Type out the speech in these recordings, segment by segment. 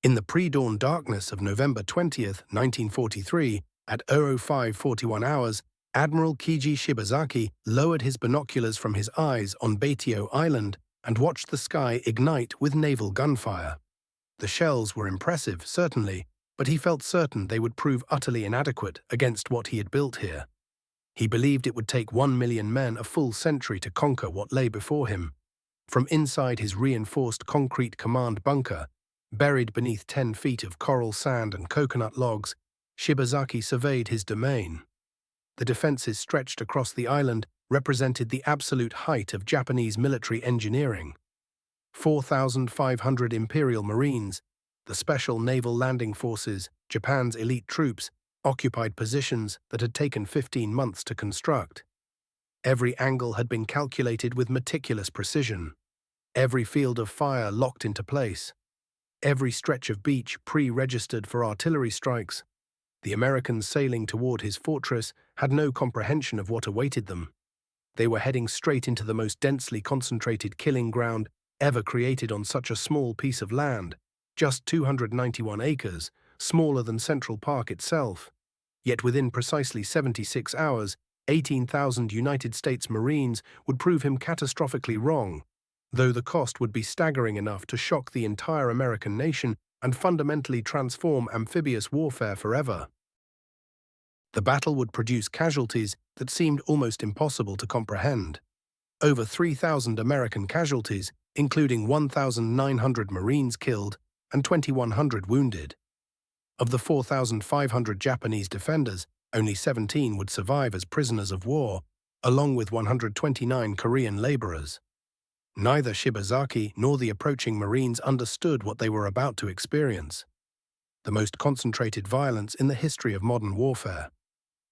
In the pre-dawn darkness of November 20th, 1943, at 05:41 hours, Admiral Kiji Shibazaki lowered his binoculars from his eyes on Baitio Island and watched the sky ignite with naval gunfire. The shells were impressive, certainly, but he felt certain they would prove utterly inadequate against what he had built here. He believed it would take 1 million men a full century to conquer what lay before him. From inside his reinforced concrete command bunker, buried beneath 10 feet of coral sand and coconut logs, Shibazaki surveyed his domain. The defenses stretched across the island represented the absolute height of Japanese military engineering. 4,500 Imperial Marines, the Special Naval Landing Forces, Japan's elite troops, occupied positions that had taken 15 months to construct. Every angle had been calculated with meticulous precision. Every field of fire locked into place. Every stretch of beach pre-registered for artillery strikes. The Americans sailing toward his fortress had no comprehension of what awaited them. They were heading straight into the most densely concentrated killing ground ever created on such a small piece of land, just 291 acres, smaller than Central Park itself. Yet within precisely 76 hours, 18,000 United States Marines would prove him catastrophically wrong, though the cost would be staggering enough to shock the entire American nation and fundamentally transform amphibious warfare forever. The battle would produce casualties that seemed almost impossible to comprehend. Over 3,000 American casualties, including 1,900 Marines killed and 2,100 wounded. Of the 4,500 Japanese defenders, only 17 would survive as prisoners of war, along with 129 Korean laborers. Neither Shibazaki nor the approaching Marines understood what they were about to experience. The most concentrated violence in the history of modern warfare.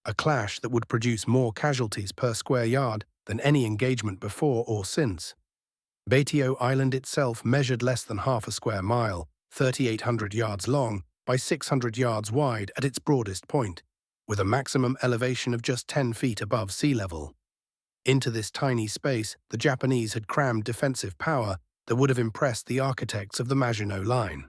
A clash that would produce more casualties per square yard than any engagement before or since. Baitio Island itself measured less than half a square mile, 3,800 yards long by 600 yards wide at its broadest point, with a maximum elevation of just 10 feet above sea level. Into this tiny space, the Japanese had crammed defensive power that would have impressed the architects of the Maginot Line.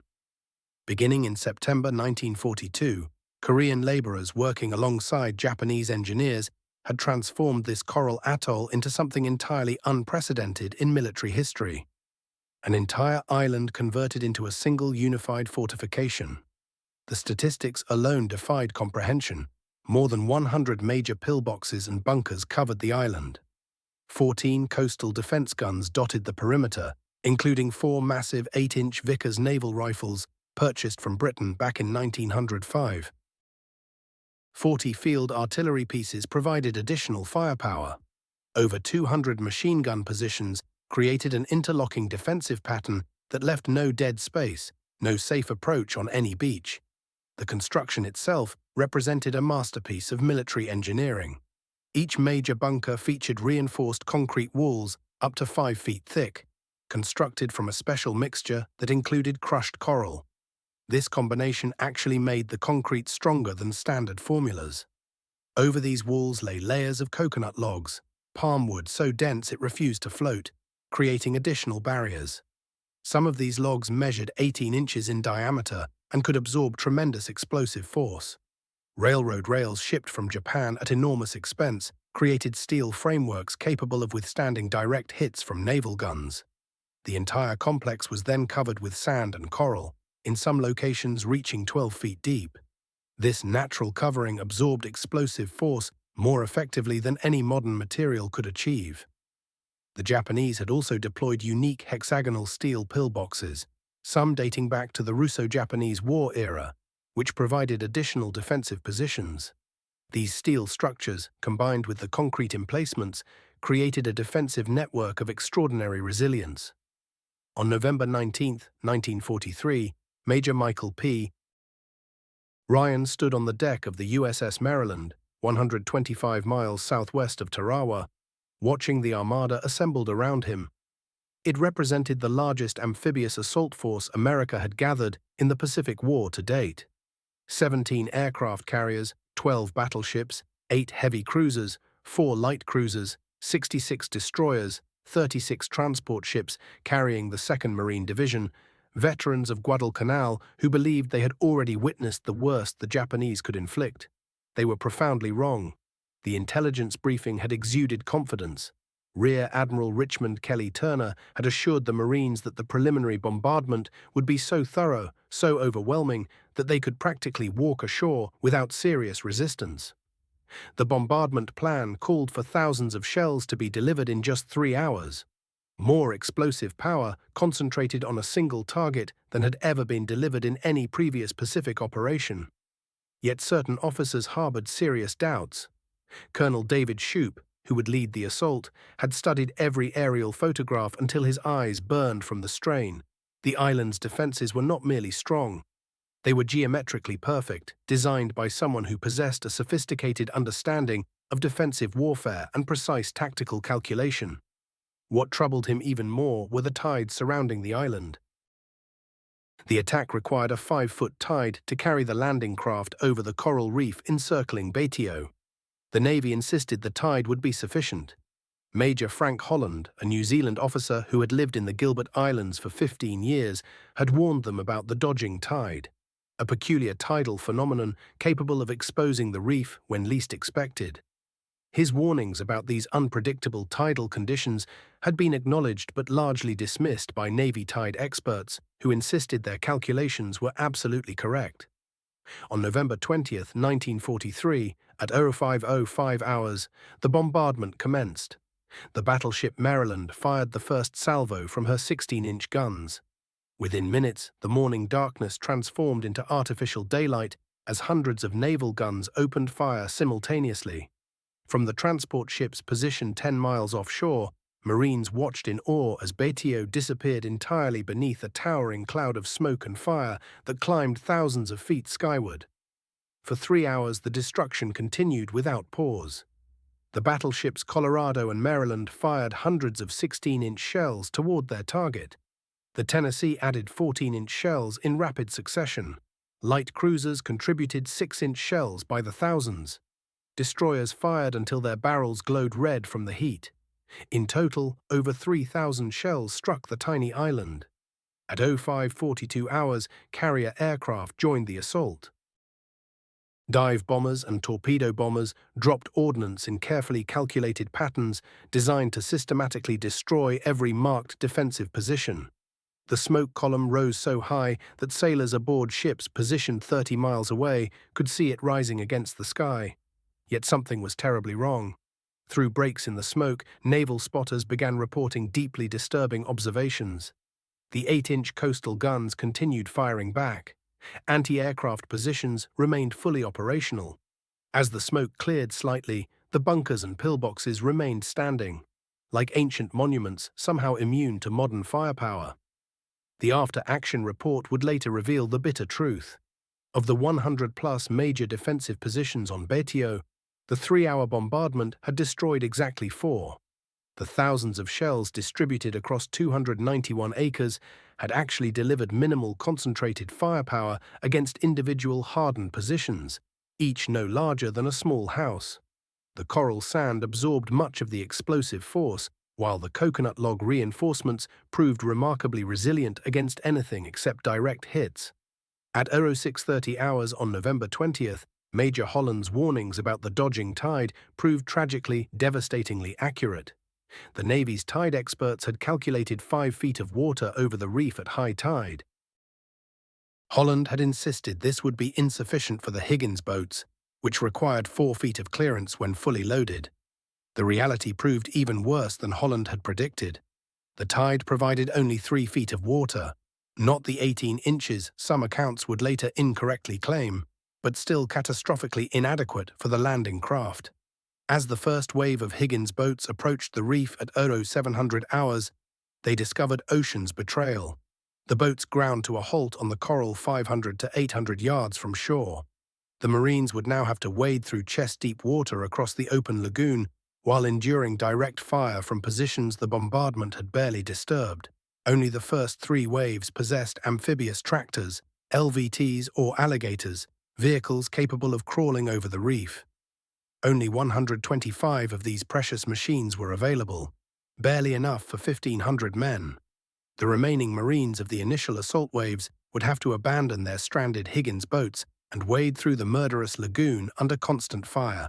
Beginning in September 1942, Korean laborers working alongside Japanese engineers had transformed this coral atoll into something entirely unprecedented in military history. An entire island converted into a single unified fortification. The statistics alone defied comprehension. More than 100 major pillboxes and bunkers covered the island. 14 coastal defense guns dotted the perimeter, including 4 massive 8-inch Vickers naval rifles purchased from Britain back in 1905. 40 field artillery pieces provided additional firepower. Over 200 machine gun positions created an interlocking defensive pattern that left no dead space, no safe approach on any beach. The construction itself represented a masterpiece of military engineering. Each major bunker featured reinforced concrete walls up to 5 feet thick, constructed from a special mixture that included crushed coral. This combination actually made the concrete stronger than standard formulas. Over these walls lay layers of coconut logs, palm wood so dense it refused to float, creating additional barriers. Some of these logs measured 18 inches in diameter and could absorb tremendous explosive force. Railroad rails shipped from Japan at enormous expense created steel frameworks capable of withstanding direct hits from naval guns. The entire complex was then covered with sand and coral, in some locations reaching 12 feet deep. This natural covering absorbed explosive force more effectively than any modern material could achieve. The Japanese had also deployed unique hexagonal steel pillboxes, some dating back to the Russo-Japanese War era, which provided additional defensive positions. These steel structures, combined with the concrete emplacements, created a defensive network of extraordinary resilience. On November 19, 1943, Major Michael P. Ryan stood on the deck of the USS Maryland, 125 miles southwest of Tarawa, watching the armada assembled around him. It represented the largest amphibious assault force America had gathered in the Pacific War to date. 17 aircraft carriers, 12 battleships, 8 heavy cruisers, 4 light cruisers, 66 destroyers, 36 transport ships carrying the 2nd Marine Division, veterans of Guadalcanal who believed they had already witnessed the worst the Japanese could inflict. They were profoundly wrong. The intelligence briefing had exuded confidence. Rear Admiral Richmond Kelly Turner had assured the Marines that the preliminary bombardment would be so thorough, so overwhelming, that they could practically walk ashore without serious resistance. The bombardment plan called for thousands of shells to be delivered in just 3 hours. More explosive power concentrated on a single target than had ever been delivered in any previous Pacific operation. Yet certain officers harbored serious doubts. Colonel David Shoup, who would lead the assault, had studied every aerial photograph until his eyes burned from the strain. The island's defenses were not merely strong. They were geometrically perfect, designed by someone who possessed a sophisticated understanding of defensive warfare and precise tactical calculation. What troubled him even more were the tides surrounding the island. The attack required a 5-foot tide to carry the landing craft over the coral reef encircling Betio. The Navy insisted the tide would be sufficient. Major Frank Holland, a New Zealand officer who had lived in the Gilbert Islands for 15 years, had warned them about the dodging tide, a peculiar tidal phenomenon capable of exposing the reef when least expected. His warnings about these unpredictable tidal conditions had been acknowledged but largely dismissed by Navy tide experts who insisted their calculations were absolutely correct. On November 20th, 1943, at 05:05 hours, the bombardment commenced. The battleship Maryland fired the first salvo from her 16-inch guns. Within minutes, the morning darkness transformed into artificial daylight as hundreds of naval guns opened fire simultaneously. From the transport ship's position 10 miles offshore, Marines watched in awe as Betio disappeared entirely beneath a towering cloud of smoke and fire that climbed thousands of feet skyward. For 3 hours, the destruction continued without pause. The battleships Colorado and Maryland fired hundreds of 16-inch shells toward their target. The Tennessee added 14-inch shells in rapid succession. Light cruisers contributed 6-inch shells by the thousands. Destroyers fired until their barrels glowed red from the heat. In total, over 3,000 shells struck the tiny island. At 05:42 hours, carrier aircraft joined the assault. Dive bombers and torpedo bombers dropped ordnance in carefully calculated patterns designed to systematically destroy every marked defensive position. The smoke column rose so high that sailors aboard ships positioned 30 miles away could see it rising against the sky. Yet something was terribly wrong. Through breaks in the smoke, naval spotters began reporting deeply disturbing observations. The 8-inch coastal guns continued firing back. Anti-aircraft positions remained fully operational. As the smoke cleared slightly, the bunkers and pillboxes remained standing, like ancient monuments somehow immune to modern firepower. The after-action report would later reveal the bitter truth. Of the 100-plus major defensive positions on Betio, the 3-hour bombardment had destroyed exactly 4. The thousands of shells distributed across 291 acres had actually delivered minimal concentrated firepower against individual hardened positions, each no larger than a small house. The coral sand absorbed much of the explosive force, while the coconut log reinforcements proved remarkably resilient against anything except direct hits. At 06:30 hours on November 20th, Major Holland's warnings about the dodging tide proved tragically, devastatingly accurate. The Navy's tide experts had calculated 5 feet of water over the reef at high tide. Holland had insisted this would be insufficient for the Higgins boats, which required 4 feet of clearance when fully loaded. The reality proved even worse than Holland had predicted. The tide provided only 3 feet of water, not the 18 inches some accounts would later incorrectly claim, but still catastrophically inadequate for the landing craft. As the first wave of Higgins boats approached the reef at 0700 hours, they discovered ocean's betrayal. The boats ground to a halt on the coral 500 to 800 yards from shore. The Marines would now have to wade through chest-deep water across the open lagoon while enduring direct fire from positions the bombardment had barely disturbed. Only the first 3 waves possessed amphibious tractors, LVTs or alligators, vehicles capable of crawling over the reef. Only 125 of these precious machines were available, barely enough for 1,500 men. The remaining Marines of the initial assault waves would have to abandon their stranded Higgins boats and wade through the murderous lagoon under constant fire.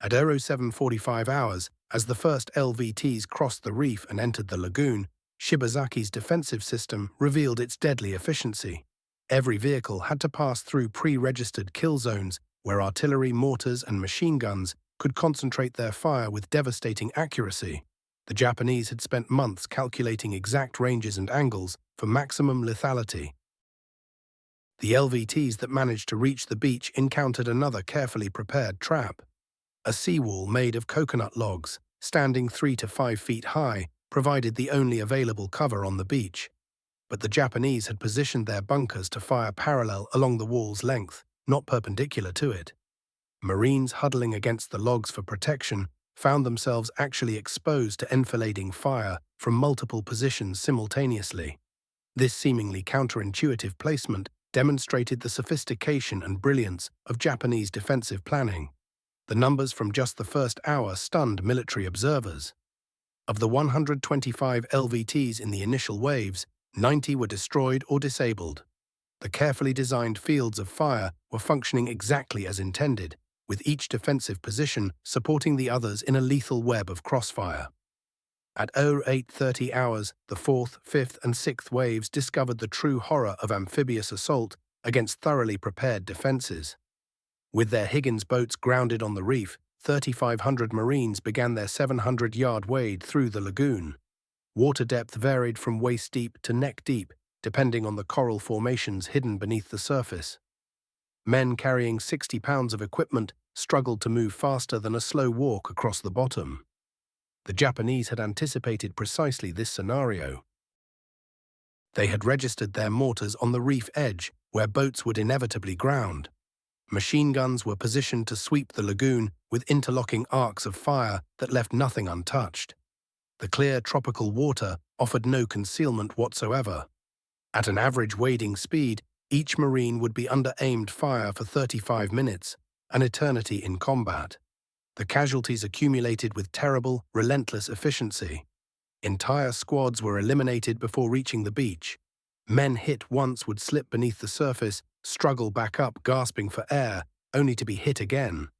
At 07:45 hours, as the first LVTs crossed the reef and entered the lagoon, Shibazaki's defensive system revealed its deadly efficiency. Every vehicle had to pass through pre-registered kill zones where artillery, mortars, and machine guns could concentrate their fire with devastating accuracy. The Japanese had spent months calculating exact ranges and angles for maximum lethality. The LVTs that managed to reach the beach encountered another carefully prepared trap. A seawall made of coconut logs, standing 3 to 5 feet high, provided the only available cover on the beach. But the Japanese had positioned their bunkers to fire parallel along the wall's length, not perpendicular to it. Marines huddling against the logs for protection found themselves actually exposed to enfilading fire from multiple positions simultaneously. This seemingly counterintuitive placement demonstrated the sophistication and brilliance of Japanese defensive planning. The numbers from just the first hour stunned military observers. Of the 125 LVTs in the initial waves, 90 were destroyed or disabled. The carefully designed fields of fire were functioning exactly as intended, with each defensive position supporting the others in a lethal web of crossfire. At 08:30 hours, the 4th, 5th, and 6th waves discovered the true horror of amphibious assault against thoroughly prepared defenses. With their Higgins boats grounded on the reef, 3,500 Marines began their 700-yard wade through the lagoon. Water depth varied from waist-deep to neck-deep, depending on the coral formations hidden beneath the surface. Men carrying 60 pounds of equipment struggled to move faster than a slow walk across the bottom. The Japanese had anticipated precisely this scenario. They had registered their mortars on the reef edge, where boats would inevitably ground. Machine guns were positioned to sweep the lagoon with interlocking arcs of fire that left nothing untouched. The clear tropical water offered no concealment whatsoever. At an average wading speed, each Marine would be under aimed fire for 35 minutes, an eternity in combat. The casualties accumulated with terrible, relentless efficiency. Entire squads were eliminated before reaching the beach. Men hit once would slip beneath the surface, struggle back up gasping for air, only to be hit again.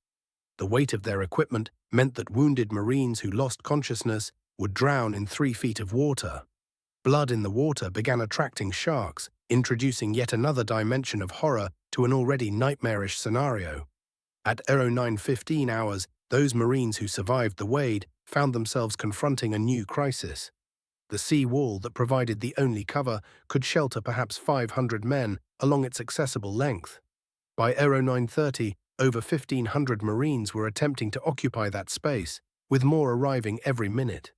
The weight of their equipment meant that wounded Marines who lost consciousness would drown in 3 feet of water. Blood in the water began attracting sharks, introducing yet another dimension of horror to an already nightmarish scenario. At 09:15 hours, those Marines who survived the wade found themselves confronting a new crisis. The sea wall that provided the only cover could shelter perhaps 500 men along its accessible length. By 09:30, over 1,500 Marines were attempting to occupy that space, with more arriving every minute.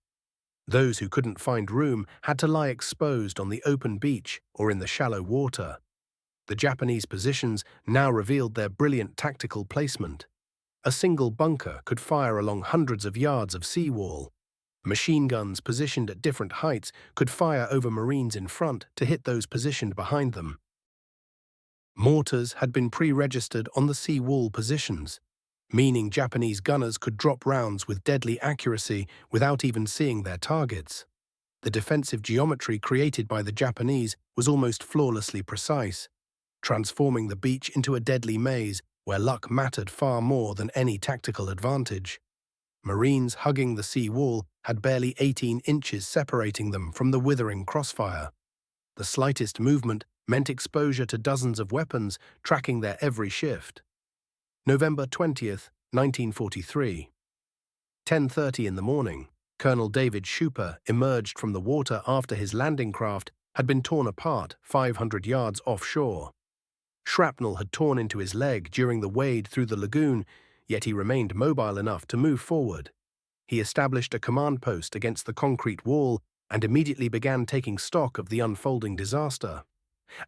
Those who couldn't find room had to lie exposed on the open beach or in the shallow water. The Japanese positions now revealed their brilliant tactical placement. A single bunker could fire along hundreds of yards of seawall. Machine guns positioned at different heights could fire over Marines in front to hit those positioned behind them. Mortars had been pre-registered on the seawall positions, meaning Japanese gunners could drop rounds with deadly accuracy without even seeing their targets. The defensive geometry created by the Japanese was almost flawlessly precise, transforming the beach into a deadly maze where luck mattered far more than any tactical advantage. Marines hugging the sea wall had barely 18 inches separating them from the withering crossfire. The slightest movement meant exposure to dozens of weapons tracking their every shift. November 20th, 1943. 10:30 in the morning, Colonel David Schuper emerged from the water after his landing craft had been torn apart 500 yards offshore. Shrapnel had torn into his leg during the wade through the lagoon, yet he remained mobile enough to move forward. He established a command post against the concrete wall and immediately began taking stock of the unfolding disaster.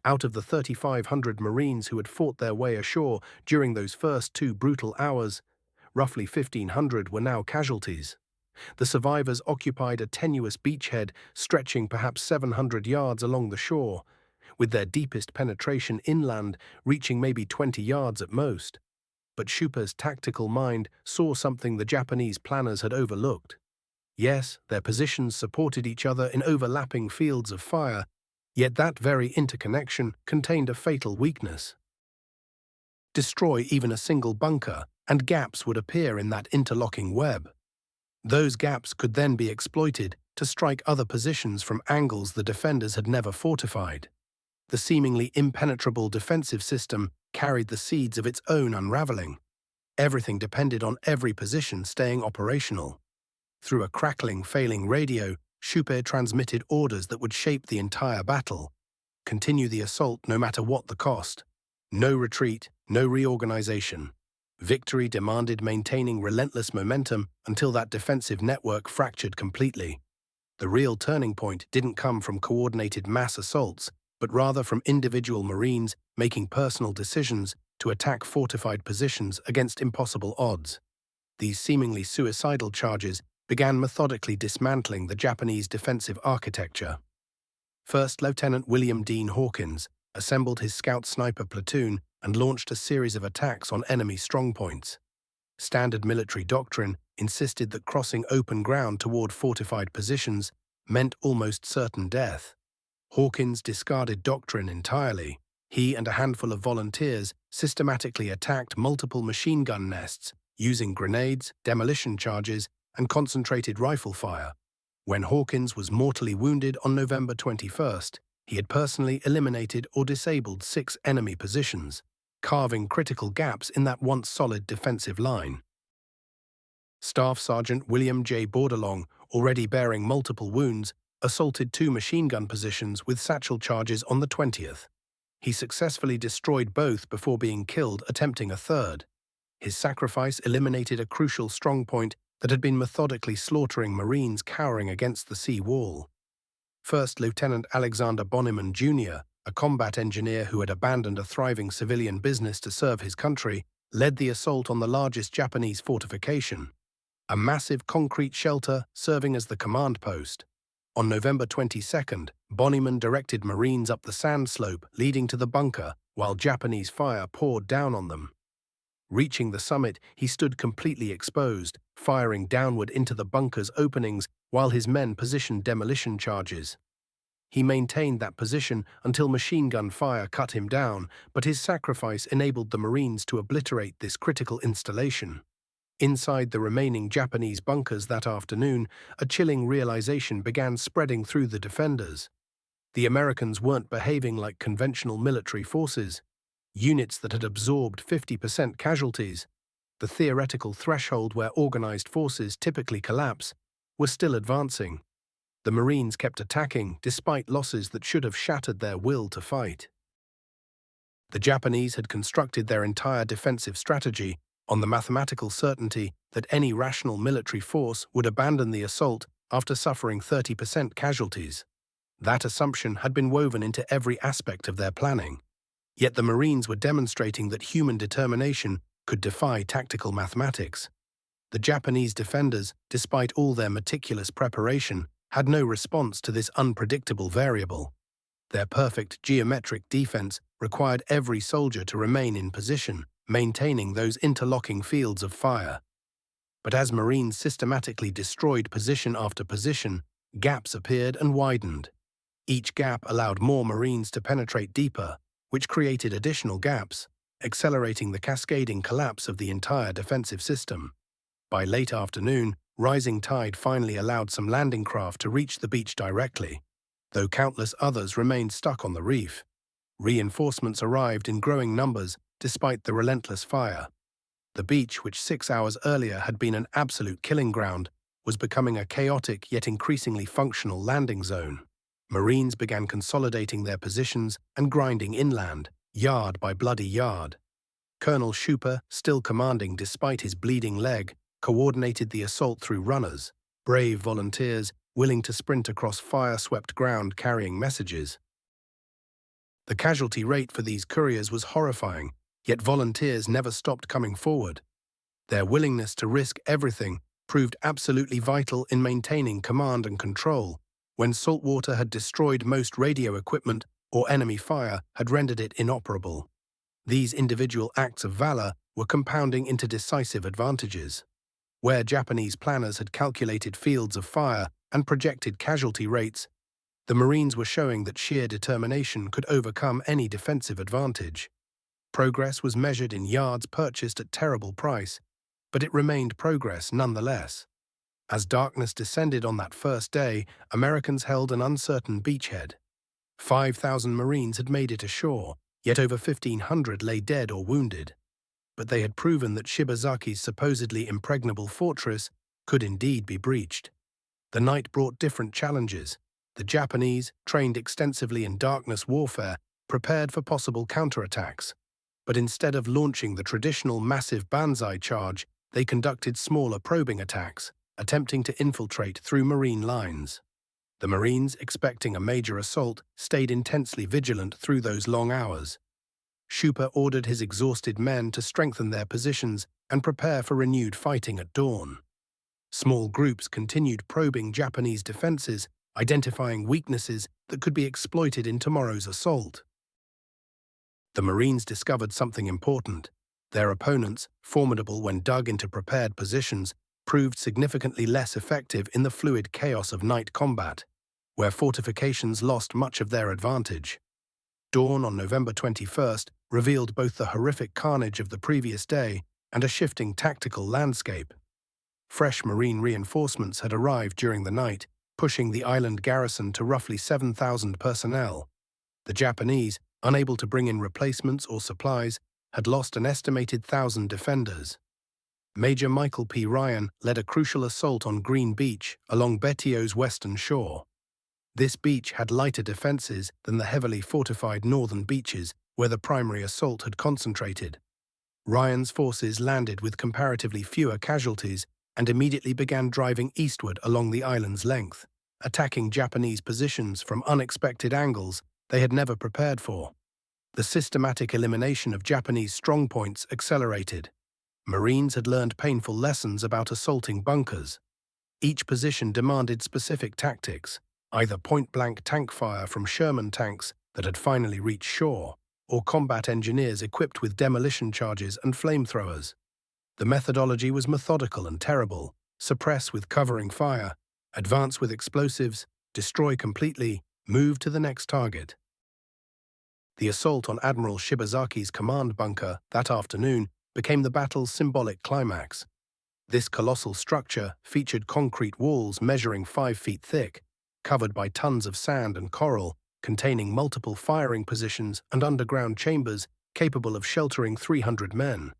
Out of the 3,500 Marines who had fought their way ashore during those first 2 brutal hours, roughly 1,500 were now casualties. The survivors occupied a tenuous beachhead stretching perhaps 700 yards along the shore, with their deepest penetration inland reaching maybe 20 yards at most. But Schuper's tactical mind saw something the Japanese planners had overlooked. Yes, their positions supported each other in overlapping fields of fire, yet that very interconnection contained a fatal weakness. Destroy even a single bunker, and gaps would appear in that interlocking web. Those gaps could then be exploited to strike other positions from angles the defenders had never fortified. The seemingly impenetrable defensive system carried the seeds of its own unraveling. Everything depended on every position staying operational. Through a crackling, failing radio, Schuppe transmitted orders that would shape the entire battle. Continue the assault no matter what the cost. No retreat, no reorganization. Victory demanded maintaining relentless momentum until that defensive network fractured completely. The real turning point didn't come from coordinated mass assaults, but rather from individual Marines making personal decisions to attack fortified positions against impossible odds. These seemingly suicidal charges began methodically dismantling the Japanese defensive architecture. First Lieutenant William Dean Hawkins assembled his scout sniper platoon and launched a series of attacks on enemy strongpoints. Standard military doctrine insisted that crossing open ground toward fortified positions meant almost certain death. Hawkins discarded doctrine entirely. He and a handful of volunteers systematically attacked multiple machine gun nests using grenades, demolition charges, and concentrated rifle fire. When Hawkins was mortally wounded on November 21st, he had personally eliminated or disabled 6 enemy positions, carving critical gaps in that once solid defensive line. Staff Sergeant William J. Bordelong, already bearing multiple wounds, assaulted 2 machine gun positions with satchel charges on the 20th. He successfully destroyed both before being killed attempting a third. His sacrifice eliminated a crucial strongpoint that had been methodically slaughtering Marines cowering against the sea wall. First Lieutenant Alexander Bonneman, Jr., a combat engineer who had abandoned a thriving civilian business to serve his country, led the assault on the largest Japanese fortification, a massive concrete shelter serving as the command post. On November 22nd, Bonneman directed Marines up the sand slope leading to the bunker while Japanese fire poured down on them. Reaching the summit, he stood completely exposed, firing downward into the bunker's openings while his men positioned demolition charges. He maintained that position until machine gun fire cut him down, but his sacrifice enabled the Marines to obliterate this critical installation. Inside the remaining Japanese bunkers that afternoon, a chilling realization began spreading through the defenders. The Americans weren't behaving like conventional military forces. Units that had absorbed 50% casualties, the theoretical threshold where organized forces typically collapse, were still advancing. The Marines kept attacking despite losses that should have shattered their will to fight. The Japanese had constructed their entire defensive strategy on the mathematical certainty that any rational military force would abandon the assault after suffering 30% casualties. That assumption had been woven into every aspect of their planning. Yet the Marines were demonstrating that human determination could defy tactical mathematics. The Japanese defenders, despite all their meticulous preparation, had no response to this unpredictable variable. Their perfect geometric defense required every soldier to remain in position, maintaining those interlocking fields of fire. But as Marines systematically destroyed position after position, gaps appeared and widened. Each gap allowed more Marines to penetrate deeper, which created additional gaps, accelerating the cascading collapse of the entire defensive system. By late afternoon, rising tide finally allowed some landing craft to reach the beach directly, though countless others remained stuck on the reef. Reinforcements arrived in growing numbers despite the relentless fire. The beach, which 6 hours earlier had been an absolute killing ground, was becoming a chaotic yet increasingly functional landing zone. Marines began consolidating their positions and grinding inland, yard by bloody yard. Colonel Schuppe, still commanding despite his bleeding leg, coordinated the assault through runners, brave volunteers willing to sprint across fire-swept ground carrying messages. The casualty rate for these couriers was horrifying, yet volunteers never stopped coming forward. Their willingness to risk everything proved absolutely vital in maintaining command and control, when saltwater had destroyed most radio equipment or enemy fire had rendered it inoperable. These individual acts of valor were compounding into decisive advantages. Where Japanese planners had calculated fields of fire and projected casualty rates, the Marines were showing that sheer determination could overcome any defensive advantage. Progress was measured in yards purchased at terrible price, but it remained progress nonetheless. As darkness descended on that first day, Americans held an uncertain beachhead. 5,000 Marines had made it ashore, yet over 1,500 lay dead or wounded. But they had proven that Shibazaki's supposedly impregnable fortress could indeed be breached. The night brought different challenges. The Japanese, trained extensively in darkness warfare, prepared for possible counterattacks. But instead of launching the traditional massive banzai charge, they conducted smaller probing attacks, attempting to infiltrate through Marine lines. The Marines, expecting a major assault, stayed intensely vigilant through those long hours. Schuper ordered his exhausted men to strengthen their positions and prepare for renewed fighting at dawn. Small groups continued probing Japanese defenses, identifying weaknesses that could be exploited in tomorrow's assault. The Marines discovered something important. Their opponents, formidable when dug into prepared positions, proved significantly less effective in the fluid chaos of night combat, where fortifications lost much of their advantage. Dawn on November 21st revealed both the horrific carnage of the previous day and a shifting tactical landscape. Fresh Marine reinforcements had arrived during the night, pushing the island garrison to roughly 7,000 personnel. The Japanese, unable to bring in replacements or supplies, had lost an estimated 1,000 defenders. Major Michael P. Ryan led a crucial assault on Green Beach along Betio's western shore. This beach had lighter defenses than the heavily fortified northern beaches where the primary assault had concentrated. Ryan's forces landed with comparatively fewer casualties and immediately began driving eastward along the island's length, attacking Japanese positions from unexpected angles they had never prepared for. The systematic elimination of Japanese strongpoints accelerated. Marines had learned painful lessons about assaulting bunkers. Each position demanded specific tactics, either point-blank tank fire from Sherman tanks that had finally reached shore, or combat engineers equipped with demolition charges and flamethrowers. The methodology was methodical and terrible: suppress with covering fire, advance with explosives, destroy completely, move to the next target. The assault on Admiral Shibazaki's command bunker that afternoon became the battle's symbolic climax. This colossal structure featured concrete walls measuring 5 feet thick, covered by tons of sand and coral, containing multiple firing positions and underground chambers capable of sheltering 300 men.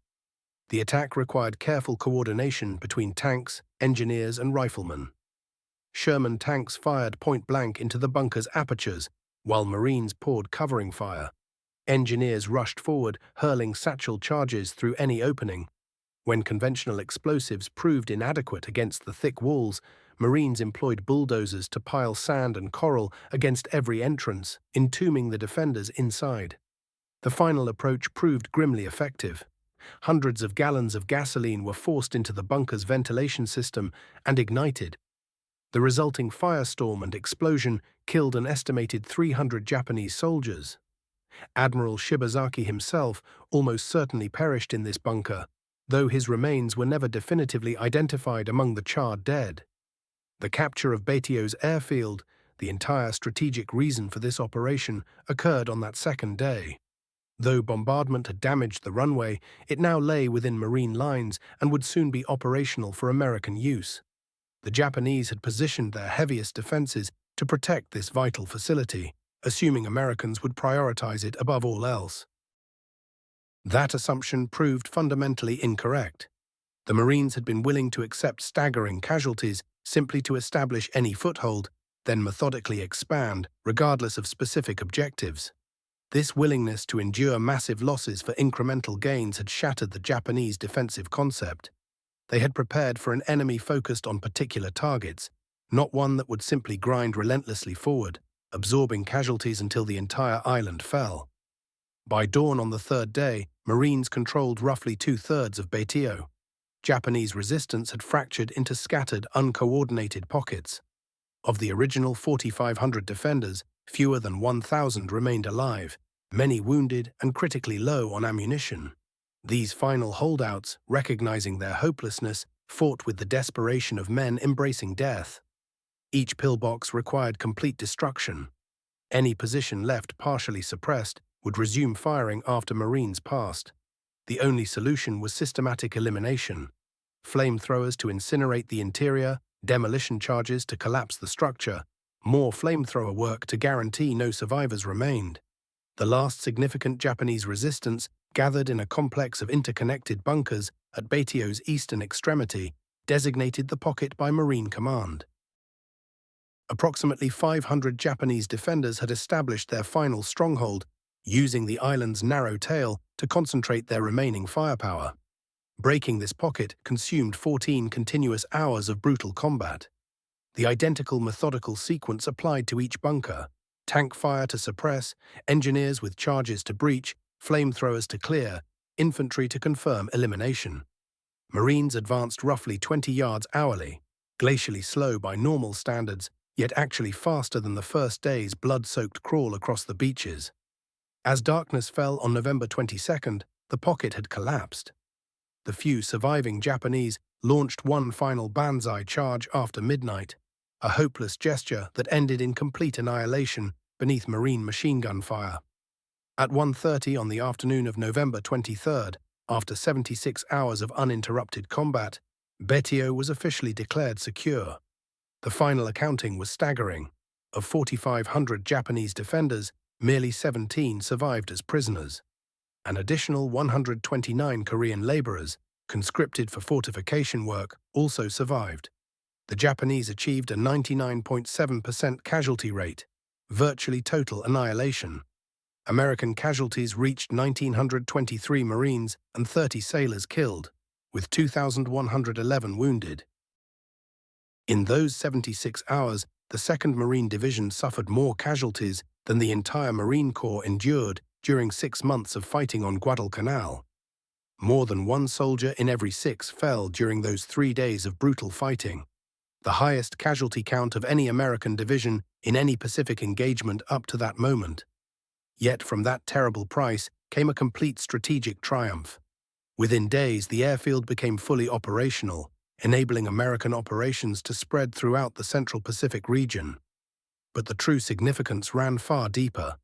The attack required careful coordination between tanks, engineers, and riflemen. Sherman tanks fired point-blank into the bunker's apertures, while Marines poured covering fire. Engineers rushed forward, hurling satchel charges through any opening. When conventional explosives proved inadequate against the thick walls, Marines employed bulldozers to pile sand and coral against every entrance, entombing the defenders inside. The final approach proved grimly effective. Hundreds of gallons of gasoline were forced into the bunker's ventilation system and ignited. The resulting firestorm and explosion killed an estimated 300 Japanese soldiers. Admiral Shibazaki himself almost certainly perished in this bunker, though his remains were never definitively identified among the charred dead. The capture of Betio's airfield, the entire strategic reason for this operation, occurred on that second day. Though bombardment had damaged the runway, it now lay within Marine lines and would soon be operational for American use. The Japanese had positioned their heaviest defenses to protect this vital facility, assuming Americans would prioritize it above all else. That assumption proved fundamentally incorrect. The Marines had been willing to accept staggering casualties simply to establish any foothold, then methodically expand, regardless of specific objectives. This willingness to endure massive losses for incremental gains had shattered the Japanese defensive concept. They had prepared for an enemy focused on particular targets, not one that would simply grind relentlessly forward, absorbing casualties until the entire island fell. By dawn on the third day, Marines controlled roughly 2/3 of Betio. Japanese resistance had fractured into scattered, uncoordinated pockets. Of the original 4,500 defenders, fewer than 1,000 remained alive, many wounded and critically low on ammunition. These final holdouts, recognizing their hopelessness, fought with the desperation of men embracing death. Each pillbox required complete destruction. Any position left partially suppressed would resume firing after Marines passed. The only solution was systematic elimination. Flamethrowers to incinerate the interior, demolition charges to collapse the structure, more flamethrower work to guarantee no survivors remained. The last significant Japanese resistance gathered in a complex of interconnected bunkers at Baitio's eastern extremity, designated the Pocket by Marine Command. Approximately 500 Japanese defenders had established their final stronghold, using the island's narrow tail to concentrate their remaining firepower. Breaking this pocket consumed 14 continuous hours of brutal combat. The identical methodical sequence applied to each bunker: tank fire to suppress, engineers with charges to breach, flamethrowers to clear, infantry to confirm elimination. Marines advanced roughly 20 yards hourly, glacially slow by normal standards, yet actually faster than the first day's blood-soaked crawl across the beaches. As darkness fell on November 22nd, the pocket had collapsed. The few surviving Japanese launched one final banzai charge after midnight, a hopeless gesture that ended in complete annihilation beneath Marine machine gun fire. At 1:30 on the afternoon of November 23rd, after 76 hours of uninterrupted combat, Baitio was officially declared secure. The final accounting was staggering. Of 4,500 Japanese defenders, merely 17 survived as prisoners. An additional 129 Korean laborers, conscripted for fortification work, also survived. The Japanese achieved a 99.7% casualty rate, virtually total annihilation. American casualties reached 1,923 Marines and 30 sailors killed, with 2,111 wounded. In those 76 hours, the 2nd Marine Division suffered more casualties than the entire Marine Corps endured during 6 months of fighting on Guadalcanal. More than one soldier in every 6 fell during those 3 days of brutal fighting, the highest casualty count of any American division in any Pacific engagement up to that moment. Yet from that terrible price came a complete strategic triumph. Within days, the airfield became fully operational, enabling American operations to spread throughout the Central Pacific region. But the true significance ran far deeper.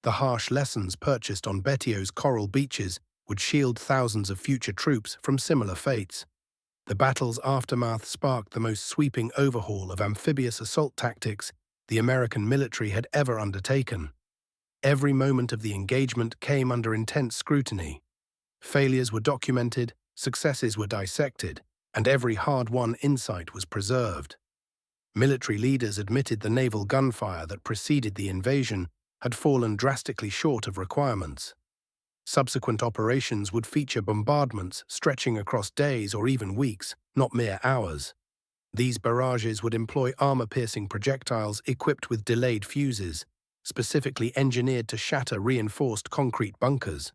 The harsh lessons purchased on Baitio's coral beaches would shield thousands of future troops from similar fates. The battle's aftermath sparked the most sweeping overhaul of amphibious assault tactics the American military had ever undertaken. Every moment of the engagement came under intense scrutiny. Failures were documented, successes were dissected, and every hard-won insight was preserved. Military leaders admitted the naval gunfire that preceded the invasion had fallen drastically short of requirements. Subsequent operations would feature bombardments stretching across days or even weeks, not mere hours. These barrages would employ armor-piercing projectiles equipped with delayed fuses, specifically engineered to shatter reinforced concrete bunkers.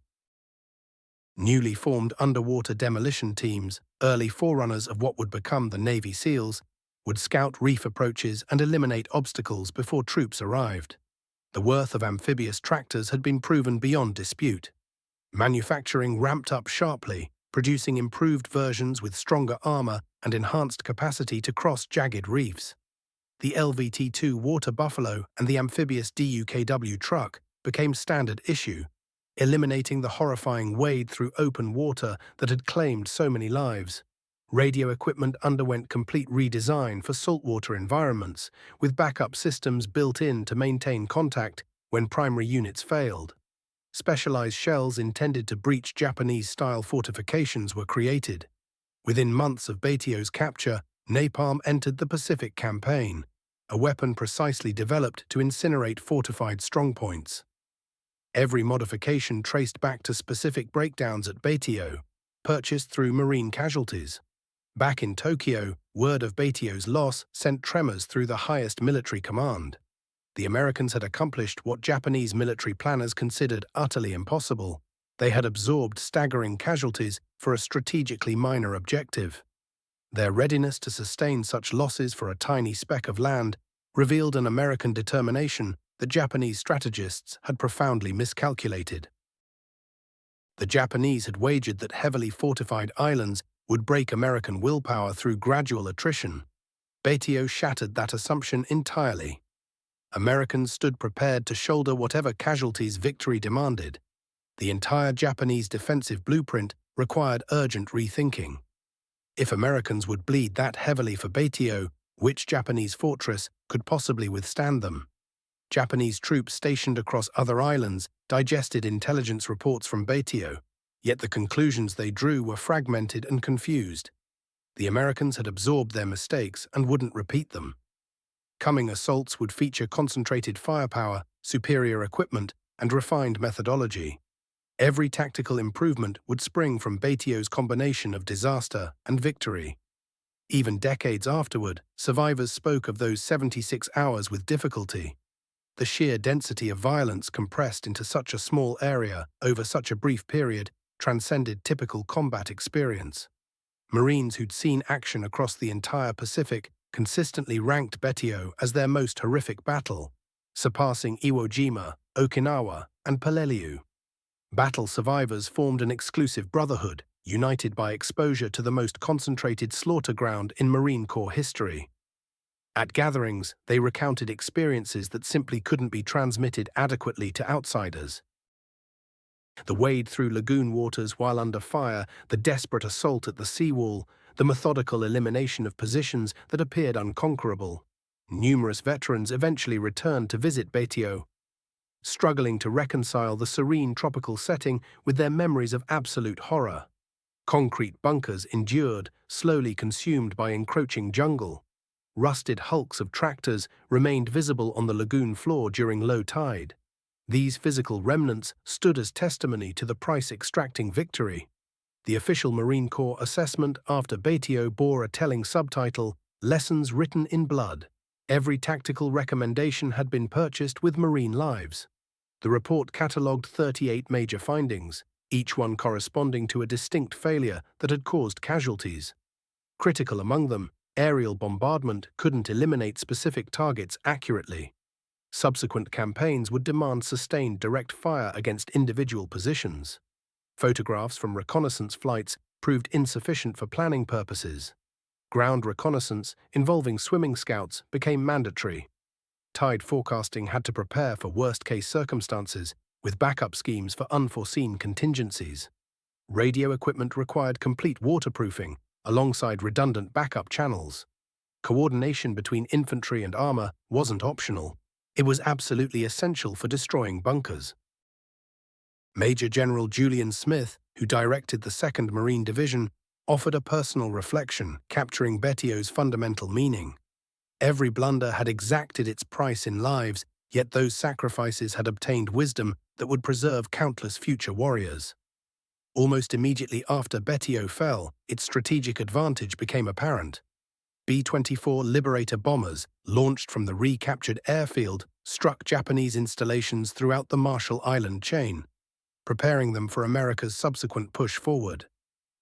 Newly formed underwater demolition teams, early forerunners of what would become the Navy SEALs, would scout reef approaches and eliminate obstacles before troops arrived. The worth of amphibious tractors had been proven beyond dispute. Manufacturing ramped up sharply, producing improved versions with stronger armor and enhanced capacity to cross jagged reefs. The LVT-2 Water Buffalo and the amphibious DUKW truck became standard issue, eliminating the horrifying wade through open water that had claimed so many lives. Radio equipment underwent complete redesign for saltwater environments, with backup systems built in to maintain contact when primary units failed. Specialized shells intended to breach Japanese-style fortifications were created. Within months of Baitio's capture, napalm entered the Pacific Campaign, a weapon precisely developed to incinerate fortified strongpoints. Every modification traced back to specific breakdowns at Baitio, purchased through Marine casualties. Back in Tokyo, word of Baitio's loss sent tremors through the highest military command. The Americans had accomplished what Japanese military planners considered utterly impossible. They had absorbed staggering casualties for a strategically minor objective. Their readiness to sustain such losses for a tiny speck of land revealed an American determination that Japanese strategists had profoundly miscalculated. The Japanese had wagered that heavily fortified islands would break American willpower through gradual attrition, Betio shattered that assumption entirely. Americans stood prepared to shoulder whatever casualties victory demanded. The entire Japanese defensive blueprint required urgent rethinking. If Americans would bleed that heavily for Betio, which Japanese fortress could possibly withstand them? Japanese troops stationed across other islands digested intelligence reports from Betio, yet the conclusions they drew were fragmented and confused. The Americans had absorbed their mistakes and wouldn't repeat them. Coming assaults would feature concentrated firepower, superior equipment, and refined methodology. Every tactical improvement would spring from Betio's combination of disaster and victory. Even decades afterward, survivors spoke of those 76 hours with difficulty. The sheer density of violence compressed into such a small area over such a brief period transcended typical combat experience. Marines who'd seen action across the entire Pacific consistently ranked Betio as their most horrific battle, surpassing Iwo Jima, Okinawa, and Peleliu. Battle survivors formed an exclusive brotherhood, united by exposure to the most concentrated slaughter ground in Marine Corps history. At gatherings, they recounted experiences that simply couldn't be transmitted adequately to outsiders. The wade through lagoon waters while under fire, the desperate assault at the seawall, the methodical elimination of positions that appeared unconquerable. Numerous veterans eventually returned to visit Betio, struggling to reconcile the serene tropical setting with their memories of absolute horror. Concrete bunkers endured, slowly consumed by encroaching jungle. Rusted hulks of tractors remained visible on the lagoon floor during low tide. These physical remnants stood as testimony to the price-extracting victory. The official Marine Corps assessment after Betio bore a telling subtitle, "Lessons Written in Blood." Every tactical recommendation had been purchased with marine lives. The report catalogued 38 major findings, each one corresponding to a distinct failure that had caused casualties. Critical among them, aerial bombardment couldn't eliminate specific targets accurately. Subsequent campaigns would demand sustained direct fire against individual positions. Photographs from reconnaissance flights proved insufficient for planning purposes. Ground reconnaissance involving swimming scouts became mandatory. Tide forecasting had to prepare for worst-case circumstances, with backup schemes for unforeseen contingencies. Radio equipment required complete waterproofing, alongside redundant backup channels. Coordination between infantry and armor wasn't optional. It was absolutely essential for destroying bunkers. Major General Julian Smith, who directed the 2nd Marine Division, offered a personal reflection, capturing Betio's fundamental meaning. Every blunder had exacted its price in lives, yet those sacrifices had obtained wisdom that would preserve countless future warriors. Almost immediately after Betio fell, its strategic advantage became apparent. B-24 Liberator bombers, launched from the recaptured airfield, struck Japanese installations throughout the Marshall Island chain, preparing them for America's subsequent push forward.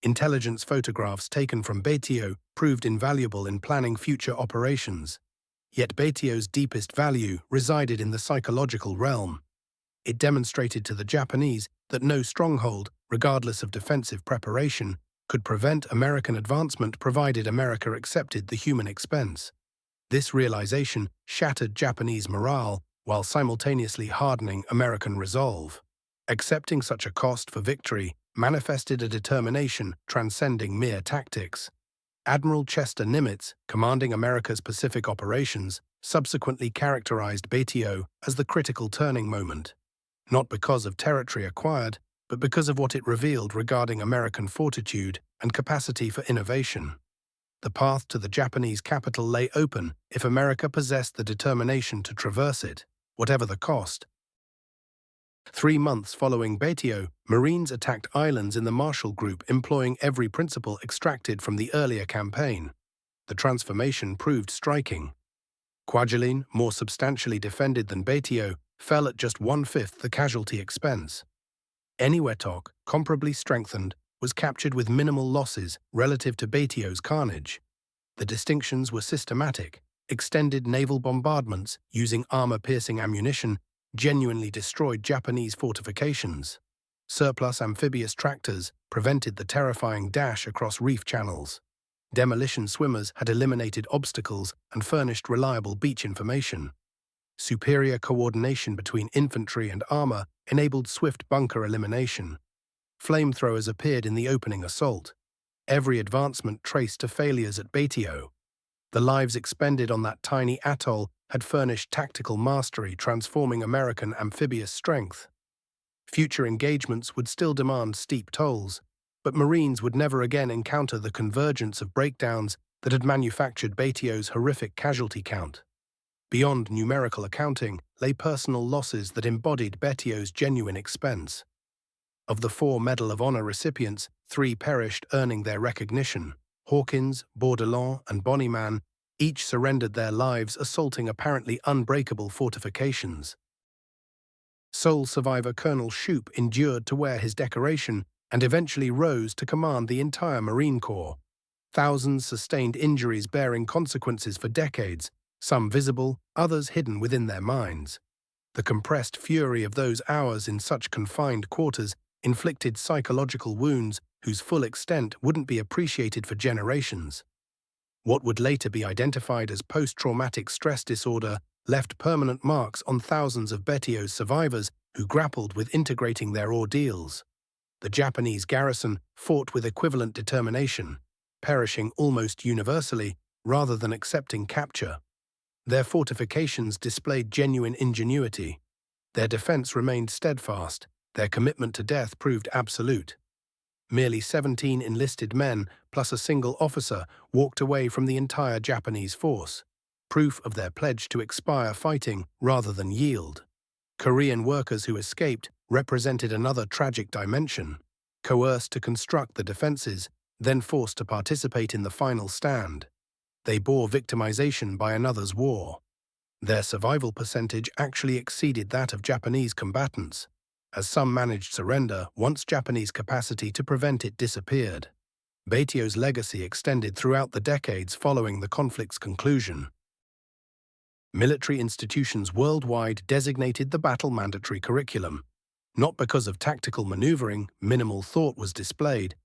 Intelligence photographs taken from Betio proved invaluable in planning future operations. Yet Betio's deepest value resided in the psychological realm. It demonstrated to the Japanese that no stronghold, regardless of defensive preparation, could prevent American advancement provided America accepted the human expense. This realization shattered Japanese morale while simultaneously hardening American resolve. Accepting such a cost for victory manifested a determination transcending mere tactics. Admiral Chester Nimitz, commanding America's Pacific operations, subsequently characterized Betio as the critical turning moment, not because of territory acquired, but because of what it revealed regarding American fortitude and capacity for innovation. The path to the Japanese capital lay open if America possessed the determination to traverse it, whatever the cost. 3 months following Betio, Marines attacked islands in the Marshall Group employing every principle extracted from the earlier campaign. The transformation proved striking. Kwajalein, more substantially defended than Betio, fell at just 1/5 the casualty expense. Eniwetok, comparably strengthened, was captured with minimal losses relative to Betio's carnage. The distinctions were systematic. Extended naval bombardments using armor-piercing ammunition genuinely destroyed Japanese fortifications. Surplus amphibious tractors prevented the terrifying dash across reef channels. Demolition swimmers had eliminated obstacles and furnished reliable beach information. Superior coordination between infantry and armor enabled swift bunker elimination. Flamethrowers appeared in the opening assault. Every advancement traced to failures at Betio. The lives expended on that tiny atoll had furnished tactical mastery, transforming American amphibious strength. Future engagements would still demand steep tolls, but Marines would never again encounter the convergence of breakdowns that had manufactured Betio's horrific casualty count. Beyond numerical accounting lay personal losses that embodied Betio's genuine expense. Of the 4 Medal of Honor recipients, 3 perished, earning their recognition. Hawkins, Bordelon, and Bonnyman each surrendered their lives assaulting apparently unbreakable fortifications. Sole survivor Colonel Shoup endured to wear his decoration and eventually rose to command the entire Marine Corps. Thousands sustained injuries bearing consequences for decades, some visible, others hidden within their minds. The compressed fury of those hours in such confined quarters inflicted psychological wounds whose full extent wouldn't be appreciated for generations. What would later be identified as post-traumatic stress disorder left permanent marks on thousands of Betio's survivors who grappled with integrating their ordeals. The Japanese garrison fought with equivalent determination, perishing almost universally rather than accepting capture. Their fortifications displayed genuine ingenuity. Their defense remained steadfast. Their commitment to death proved absolute. Merely 17 enlisted men, plus a single officer, walked away from the entire Japanese force, proof of their pledge to expire fighting rather than yield. Korean workers who escaped represented another tragic dimension. Coerced to construct the defenses, then forced to participate in the final stand. They bore victimization by another's war. Their survival percentage actually exceeded that of Japanese combatants, as some managed surrender once Japanese capacity to prevent it disappeared. Betio's legacy extended throughout the decades following the conflict's conclusion. Military institutions worldwide designated the battle mandatory curriculum, not because of tactical maneuvering, minimal thought was displayed,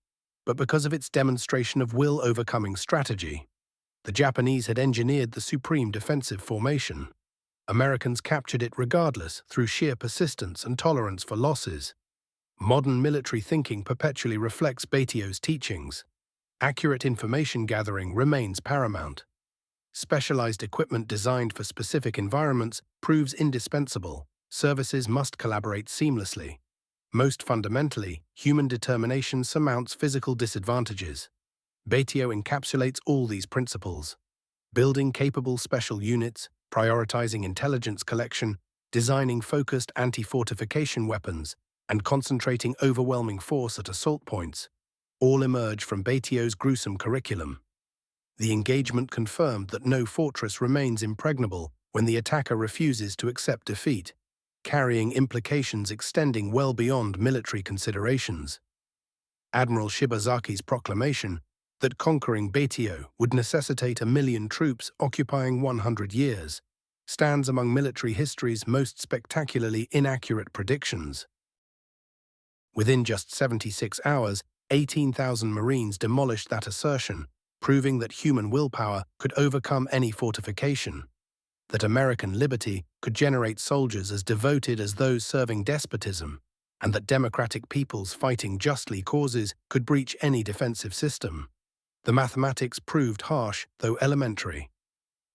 but because of its demonstration of will overcoming strategy. The Japanese had engineered the supreme defensive formation. Americans captured it regardless through sheer persistence and tolerance for losses. Modern military thinking perpetually reflects Betio's teachings. Accurate information gathering remains paramount. Specialized equipment designed for specific environments proves indispensable. Services must collaborate seamlessly. Most fundamentally, human determination surmounts physical disadvantages. Betio encapsulates all these principles. Building capable special units, prioritizing intelligence collection, designing focused anti-fortification weapons, and concentrating overwhelming force at assault points, all emerge from Betio's gruesome curriculum. The engagement confirmed that no fortress remains impregnable when the attacker refuses to accept defeat, carrying implications extending well beyond military considerations. Admiral Shibazaki's proclamation that conquering Betio would necessitate 1 million troops occupying 100 years stands among military history's most spectacularly inaccurate predictions. Within just 76 hours, 18,000 Marines demolished that assertion, proving that human willpower could overcome any fortification, that American liberty could generate soldiers as devoted as those serving despotism, and that democratic peoples fighting justly causes could breach any defensive system. The mathematics proved harsh, though elementary.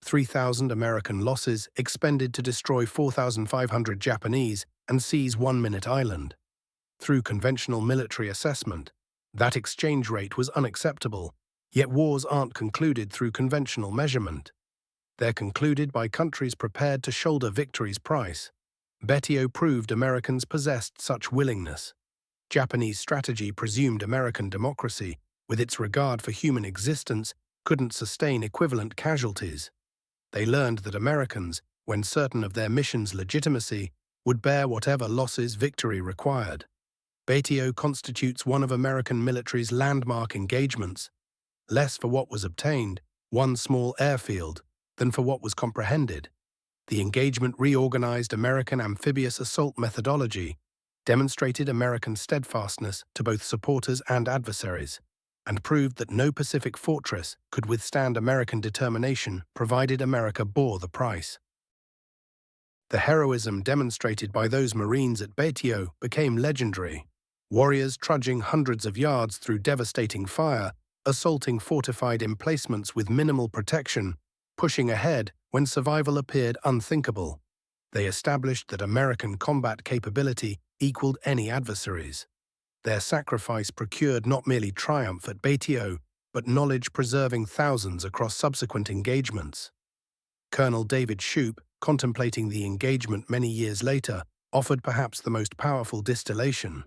3,000 American losses expended to destroy 4,500 Japanese and seize One Minute Island. Through conventional military assessment, that exchange rate was unacceptable, yet wars aren't concluded through conventional measurement. They're concluded by countries prepared to shoulder victory's price. Betio proved Americans possessed such willingness. Japanese strategy presumed American democracy, with its regard for human existence, couldn't sustain equivalent casualties. They learned that Americans, when certain of their mission's legitimacy, would bear whatever losses victory required. Betio constitutes one of American military's landmark engagements, less for what was obtained, one small airfield, than for what was comprehended. The engagement reorganized American amphibious assault methodology, demonstrated American steadfastness to both supporters and adversaries, and proved that no Pacific fortress could withstand American determination provided America bore the price. The heroism demonstrated by those Marines at Baitio became legendary. Warriors trudging hundreds of yards through devastating fire, assaulting fortified emplacements with minimal protection, pushing ahead when survival appeared unthinkable. They established that American combat capability equaled any adversary's. Their sacrifice procured not merely triumph at Baitio, but knowledge preserving thousands across subsequent engagements. Colonel David Shoup, contemplating the engagement many years later, offered perhaps the most powerful distillation.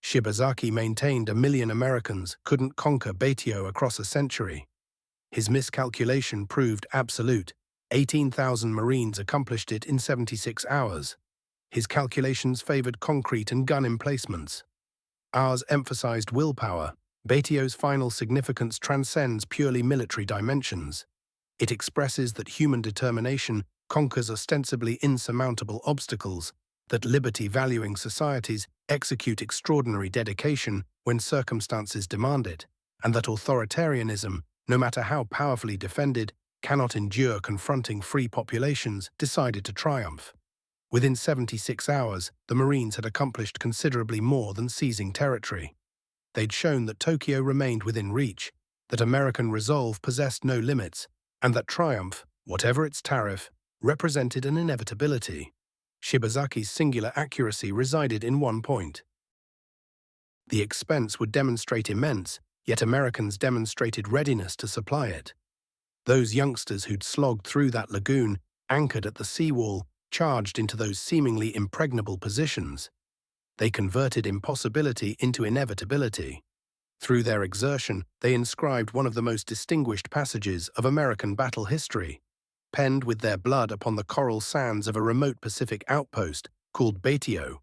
Shibazaki maintained 1,000,000 Americans couldn't conquer Baitio across a century. His miscalculation proved absolute. 18,000 Marines accomplished it in 76 hours. His calculations favored concrete and gun emplacements. Ours emphasized willpower. Baitio's final significance transcends purely military dimensions. It expresses that human determination conquers ostensibly insurmountable obstacles, that liberty-valuing societies execute extraordinary dedication when circumstances demand it, and that authoritarianism, no matter how powerfully defended, cannot endure confronting free populations decided to triumph. Within 76 hours, the Marines had accomplished considerably more than seizing territory. They'd shown that Tokyo remained within reach, that American resolve possessed no limits, and that triumph, whatever its tariff, represented an inevitability. Shibazaki's singular accuracy resided in one point. The expense would demonstrate immense, yet Americans demonstrated readiness to supply it. Those youngsters who'd slogged through that lagoon, anchored at the seawall, charged into those seemingly impregnable positions. They converted impossibility into inevitability. Through their exertion, they inscribed one of the most distinguished passages of American battle history, penned with their blood upon the coral sands of a remote Pacific outpost called Baitio.